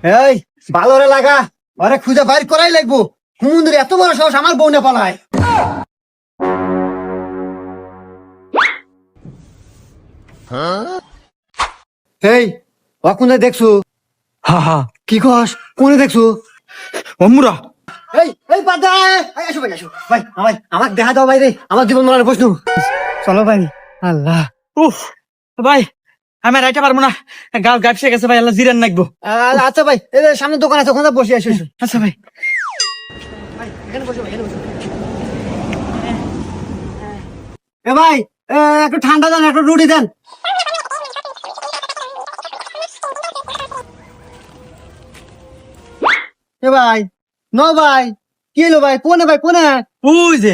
এই ভালো রে লাগা, ওরে খুঁজে বাইর করাই লাগবো। হুমুন্দির এত বড় সাহস আমার বউ না পালায়। এই অকুনে দেখছো? হা হা কি কস? কোনে দেখছো? অমুরা এই বাদা, আসো ভাই, আসো ভাই, আমাকে দেখা দাও ভাই রে, আমার জীবন মরণের প্রশ্ন। চলো ভাই। আল্লাহ। উফ ভাই আমি আর আইতে পারবো না, গাল গাপসে গেছে ভাই, আল্লাহ জিরান নাকবো। আচ্ছা ভাই, এই যে সামনে দোকান আছে, ওখানে বসে আসো। আচ্ছা ভাই। এখানে বসো, এখানে বসো। এ ভাই, একটু ঠান্ডা দেন, একটু রুটি দেন। এ ভাই, ন ভাই, কি হলো ভাই? কোনে ভাই, কোনে? ওই যে